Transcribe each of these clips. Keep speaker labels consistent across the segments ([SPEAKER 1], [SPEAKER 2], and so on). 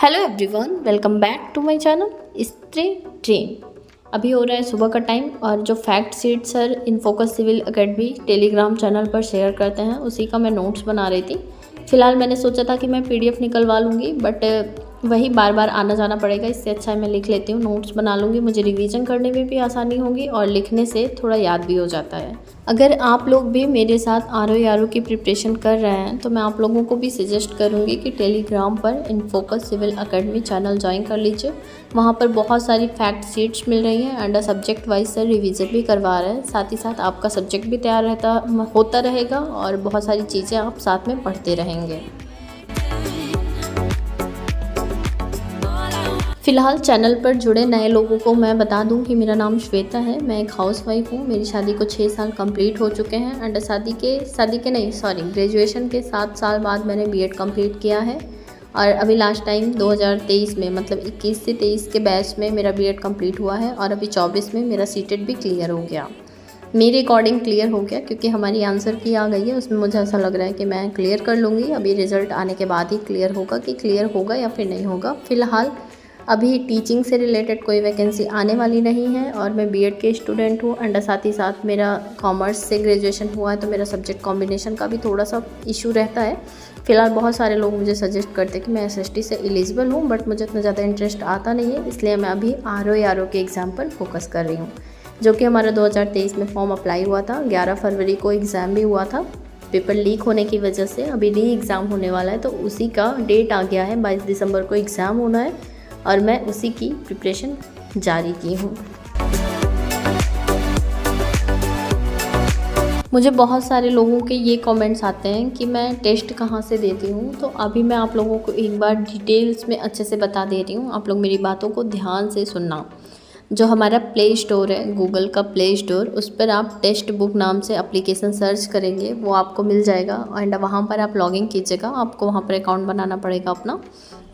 [SPEAKER 1] Hello everyone, welcome back to my channel Stri dream. अभी हो रहा है सुबह का टाइम और जो fact sheet sir in focus civil academy telegram channel पर शेयर करते हैं उसी का मैं नोट्स बना रही थी। फ़िलहाल मैंने सोचा था कि मैं पीडीएफ निकलवा लूँगी, बट वही बार बार आना जाना पड़ेगा, इससे अच्छा है मैं लिख लेती हूँ, नोट्स बना लूँगी। मुझे रिवीजन करने में भी आसानी होगी और लिखने से थोड़ा याद भी हो जाता है। अगर आप लोग भी मेरे साथ आरओ की प्रिपरेशन कर रहे हैं तो मैं आप लोगों को भी सजेस्ट करूँगी कि टेलीग्राम पर in focus civil academy channel join कर लीजिए। वहाँ पर बहुत सारी फैक्ट शीट्स मिल रही हैं and subject wise sir revision भी करवा रहे हैं। साथ ही साथ आपका सब्जेक्ट भी तैयार होता रहेगा और बहुत सारी चीज़ें आप साथ में पढ़ते रहेंगे। फ़िलहाल चैनल पर जुड़े नए लोगों को मैं बता दूं कि मेरा नाम श्वेता है। मैं एक हाउसवाइफ हूं। मेरी शादी को 6 साल कंप्लीट हो चुके हैं एंड ग्रेजुएशन के 7 साल बाद मैंने बीएड कंप्लीट किया है। और अभी लास्ट टाइम 2023 में, मतलब 21 से 23 के बैच में मेरा बीएड कंप्लीट हुआ है और अभी 24 में मेरा सीटेट भी क्लियर हो गया। मेरे अकॉर्डिंग क्लियर हो गया क्योंकि हमारी आंसर की आ गई है, उसमें मुझे ऐसा लग रहा है कि मैं क्लियर कर लूँगी। अभी रिज़ल्ट आने के बाद ही क्लियर होगा कि क्लियर होगा या फिर नहीं होगा। फ़िलहाल अभी टीचिंग से रिलेटेड कोई वैकेंसी आने वाली नहीं है और मैं बीएड के स्टूडेंट हूँ एंड साथ ही साथ मेरा कॉमर्स से ग्रेजुएशन हुआ है, तो मेरा सब्जेक्ट कॉम्बिनेशन का भी थोड़ा सा इशू रहता है। फ़िलहाल बहुत सारे लोग मुझे सजेस्ट करते हैं कि मैं एसएसटी से एलिजिबल हूँ, बट मुझे इतना ज़्यादा इंटरेस्ट आता नहीं है, इसलिए मैं अभी आरओ के एग्ज़ाम पर फोकस कर रही हूँ, जो कि हमारा 2023 में फॉर्म अप्लाई हुआ था। 11 फरवरी को एग्ज़ाम भी हुआ था। पेपर लीक होने की वजह से अभी री एग्ज़ाम होने वाला है, तो उसी का डेट आ गया है। 22 दिसंबर को एग्ज़ाम होना है और मैं उसी की प्रिपरेशन जारी की हूँ। मुझे बहुत सारे लोगों के ये कमेंट्स आते हैं कि मैं टेस्ट कहाँ से देती हूँ, तो अभी मैं आप लोगों को एक बार डिटेल्स में अच्छे से बता दे रही हूँ। आप लोग मेरी बातों को ध्यान से सुनना। जो हमारा प्ले स्टोर है, गूगल का प्ले स्टोर, उस पर आप टेक्स्ट बुक नाम से एप्लीकेशन सर्च करेंगे, वो आपको मिल जाएगा एंड वहाँ पर आप लॉगिन कीजिएगा। आपको वहाँ पर अकाउंट बनाना पड़ेगा अपना।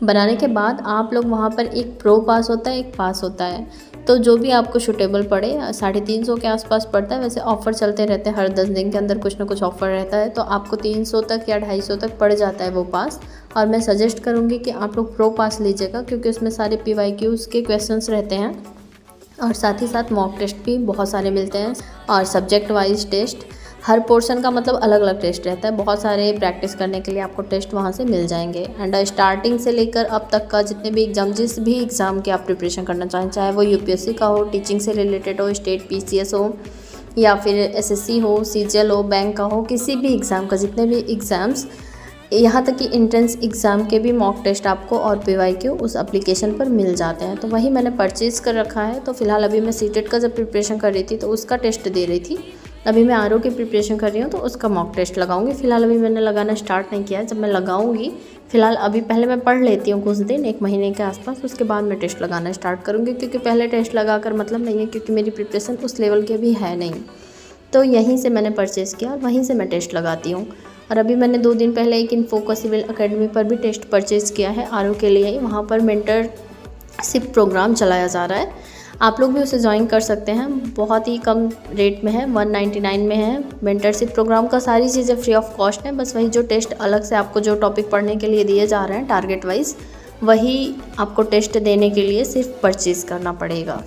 [SPEAKER 1] बनाने के बाद आप लोग वहाँ पर एक प्रो पास होता है, एक पास होता है, तो जो भी आपको सूटेबल पड़े, 350 के आसपास पड़ता है। वैसे ऑफ़र चलते रहते हैं, हर 10 दिन के अंदर कुछ ना कुछ ऑफ़र रहता है, तो आपको 300 तक या 250 तक पड़ जाता है वो पास। और मैं सजेस्ट करूँगी कि आप लोग प्रो पास लीजिएगा क्योंकि उसमें सारे PYQs के क्वेश्चंस रहते हैं और साथ ही साथ मॉक टेस्ट भी बहुत सारे मिलते हैं और सब्जेक्ट वाइज टेस्ट, हर पोर्शन का मतलब अलग अलग टेस्ट रहता है। बहुत सारे प्रैक्टिस करने के लिए आपको टेस्ट वहाँ से मिल जाएंगे एंड स्टार्टिंग से लेकर अब तक का जितने भी एग्ज़ाम, जिस भी एग्ज़ाम की आप प्रिपरेशन करना चाहें, चाहे वो यूपीएससी का हो, टीचिंग से रिलेटेड हो, स्टेट PCS हो या फिर SSC हो, CGL हो, बैंक का हो, किसी भी एग्ज़ाम का, जितने भी एग्ज़ाम्स, यहाँ तक कि एंट्रेंस एग्ज़ाम के भी मॉक टेस्ट आपको और PYQ उस एप्लीकेशन पर मिल जाते हैं। तो वही मैंने परचेज़ कर रखा है। तो फ़िलहाल अभी मैं सीटेट का जब प्रिपरेशन कर रही थी तो उसका टेस्ट दे रही थी। अभी मैं आरओ की प्रिपरेशन कर रही हूँ तो उसका मॉक टेस्ट लगाऊंगी। फ़िलहाल अभी मैंने लगाना स्टार्ट नहीं किया है, जब मैं लगाऊंगी, फ़िलहाल अभी पहले मैं पढ़ लेती हूँ कुछ दिन, 1 महीने के आसपास, उसके बाद मैं टेस्ट लगाना स्टार्ट करूँगी क्योंकि पहले टेस्ट लगा कर मतलब नहीं है, क्योंकि मेरी प्रिपरेशन उस लेवल की भी है नहीं। तो यहीं से मैंने परचेज़ किया और वहीं से मैं टेस्ट लगाती हूँ। और अभी मैंने 2 दिन पहले एक इन फोकस सिविल एकेडमी पर भी टेस्ट परचेज़ किया है आरओ के लिए ही। वहाँ पर मेंटरशिप प्रोग्राम चलाया जा रहा है, आप लोग भी उसे ज्वाइन कर सकते हैं। बहुत ही कम रेट में है, 199 में है मेंटरशिप प्रोग्राम का। सारी चीज़ें फ्री ऑफ कॉस्ट हैं, बस वही जो टेस्ट अलग से आपको जो टॉपिक पढ़ने के लिए दिए जा रहे हैं टारगेट वाइज, वही आपको टेस्ट देने के लिए सिर्फ परचेज़ करना पड़ेगा।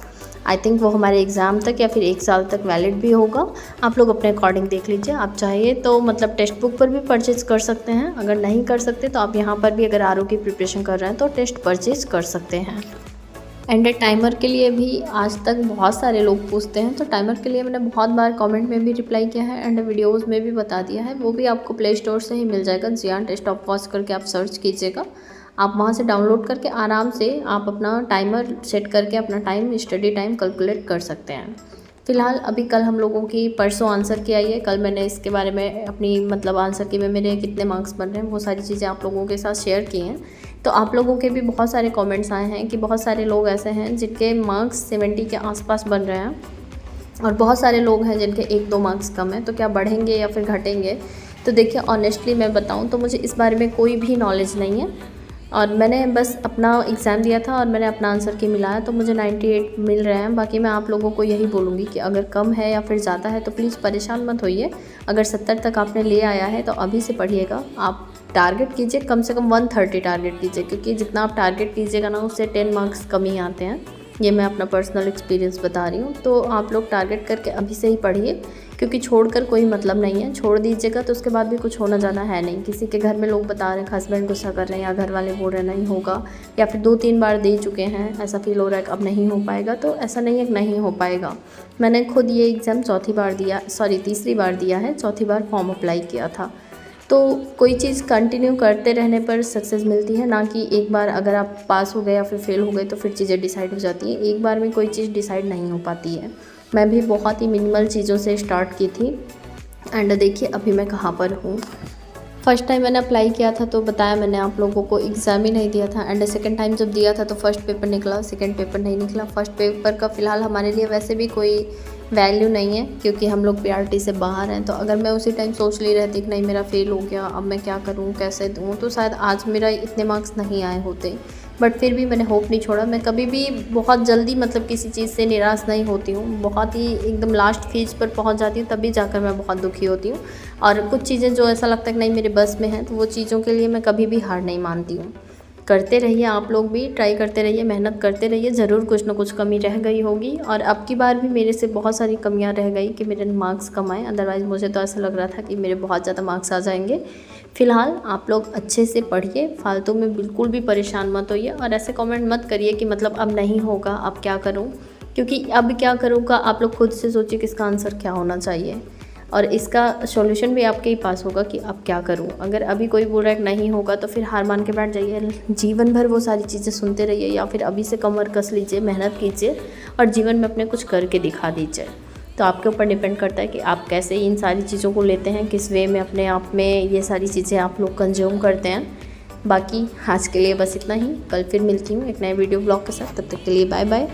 [SPEAKER 1] आई थिंक वो हमारे एग्ज़ाम तक या फिर 1 साल तक वैलिड भी होगा। आप लोग अपने अकॉर्डिंग देख लीजिए। आप चाहिए तो मतलब टेक्स्ट बुक पर भी परचेज़ कर सकते हैं, अगर नहीं कर सकते तो आप यहाँ पर भी अगर आरओ की प्रिपरेशन कर रहे हैं तो टेस्ट परचेज़ कर सकते हैं। एंड टाइमर के लिए भी आज तक बहुत सारे लोग पूछते हैं, तो टाइमर के लिए मैंने बहुत बार कमेंट में भी रिप्लाई किया है एंड वीडियोस में भी बता दिया है। वो भी आपको प्ले स्टोर से ही मिल जाएगा। जियान टेस्ट ऑफ वॉच करके आप सर्च कीजिएगा, आप वहाँ से डाउनलोड करके आराम से आप अपना टाइमर सेट करके अपना टाइम, स्टडी टाइम कैलकुलेट कर सकते हैं। फ़िलहाल अभी कल हम लोगों की परसों आंसर की आई है, कल मैंने इसके बारे में अपनी मतलब आंसर की में मेरे कितने मार्क्स बन रहे हैं वो सारी चीज़ें आप लोगों के साथ शेयर की हैं। तो आप लोगों के भी बहुत सारे कमेंट्स आए हैं कि बहुत सारे लोग ऐसे हैं जिनके मार्क्स 70 के आसपास बन रहे हैं और बहुत सारे लोग हैं जिनके 1-2 मार्क्स कम हैं, तो क्या बढ़ेंगे या फिर घटेंगे। तो देखिए, ऑनेस्टली मैं बताऊं तो मुझे इस बारे में कोई भी नॉलेज नहीं है और मैंने बस अपना एग्ज़ाम दिया था और मैंने अपना आंसर की मिलाया तो मुझे 98 मिल रहे हैं। बाकी मैं आप लोगों को यही बोलूँगी कि अगर कम है या फिर ज़्यादा है तो प्लीज़ परेशान मत होइए। अगर 70 तक आपने ले आया है तो अभी से पढ़िएगा। आप टारगेट कीजिए, कम से कम 130 टारगेट कीजिए, क्योंकि जितना आप टारगेट कीजिएगा ना उससे 10 मार्क्स कम ही आते हैं। ये मैं अपना पर्सनल एक्सपीरियंस बता रही हूँ। तो आप लोग टारगेट करके अभी से ही पढ़िए, क्योंकि छोड़कर कोई मतलब नहीं है। छोड़ दीजिएगा तो उसके बाद भी कुछ होना ज़्यादा है नहीं। किसी के घर में लोग बता रहे हैं, हस्बैंड गुस्सा कर रहे हैं या घर वाले बोल रहे हैं नहीं होगा, या फिर 2-3 बार दे चुके हैं, ऐसा फील हो रहा है कि अब नहीं हो पाएगा। तो ऐसा नहीं है कि नहीं हो पाएगा। मैंने खुद ये एग्ज़ाम तीसरी बार दिया है, चौथी बार फॉर्म अप्लाई किया था। तो कोई चीज़ कंटिन्यू करते रहने पर सक्सेस मिलती है, ना कि एक बार अगर आप पास हो गए या फिर फेल हो गए तो फिर चीज़ें डिसाइड हो जाती हैं। एक बार में कोई चीज़ डिसाइड नहीं हो पाती है। मैं भी बहुत ही मिनिमल चीज़ों से स्टार्ट की थी एंड देखिए अभी मैं कहाँ पर हूँ। फर्स्ट टाइम मैंने अप्लाई किया था तो बताया मैंने आप लोगों को, एग्ज़ाम ही नहीं दिया था। एंड सेकंड टाइम जब दिया था तो फर्स्ट पेपर निकला, सेकंड पेपर नहीं निकला। फर्स्ट पेपर का फ़िलहाल हमारे लिए वैसे भी कोई वैल्यू नहीं है, क्योंकि हम लोग पीआरटी से बाहर हैं। तो अगर मैं उसी टाइम सोच ली रहती कि नहीं मेरा फेल हो गया, अब मैं क्या करूँ, कैसे दूँ, तो शायद आज मेरा इतने मार्क्स नहीं आए होते। बट फिर भी मैंने होप नहीं छोड़ा। मैं कभी भी बहुत जल्दी मतलब किसी चीज़ से निराश नहीं होती हूँ। बहुत ही एकदम लास्ट फेज पर पहुँच जाती हूँ तभी जाकर मैं बहुत दुखी होती हूँ। और कुछ चीज़ें जो ऐसा लगता है कि नहीं मेरे बस में हैं, तो वो चीज़ों के लिए मैं कभी भी हार नहीं मानती हूँ। करते रहिए, आप लोग भी ट्राई करते रहिए, मेहनत करते रहिए। ज़रूर कुछ ना कुछ कमी रह गई होगी, और अब की बार भी मेरे से बहुत सारी कमियां रह गई कि मेरे मार्क्स कम आए। अदरवाइज़ मुझे तो ऐसा लग रहा था कि मेरे बहुत ज़्यादा मार्क्स आ जाएंगे। फ़िलहाल आप लोग अच्छे से पढ़िए, फालतू में बिल्कुल भी परेशान मत होइए, और ऐसे कमेंट मत करिए कि मतलब अब नहीं होगा, अब क्या करूँ, क्योंकि अब क्या करूँगा आप लोग खुद से सोचिए कि इसका आंसर क्या होना चाहिए, और इसका सॉल्यूशन भी आपके ही पास होगा कि अब क्या करूं। अगर अभी कोई बोल रहा है कि नहीं होगा तो फिर हार मान के बैठ जाइए। जीवन भर वो सारी चीज़ें सुनते रहिए, या फिर अभी से कमर कस लीजिए, मेहनत कीजिए और जीवन में अपने कुछ करके दिखा दीजिए। तो आपके ऊपर डिपेंड करता है कि आप कैसे इन सारी चीज़ों को लेते हैं, किस वे में अपने आप में ये सारी चीज़ें आप लोग कंज्यूम करते हैं। बाकी आज के लिए बस इतना ही। कल फिर मिलती हूँ एक नए वीडियो ब्लॉग के साथ। तब तक के लिए बाय बाय।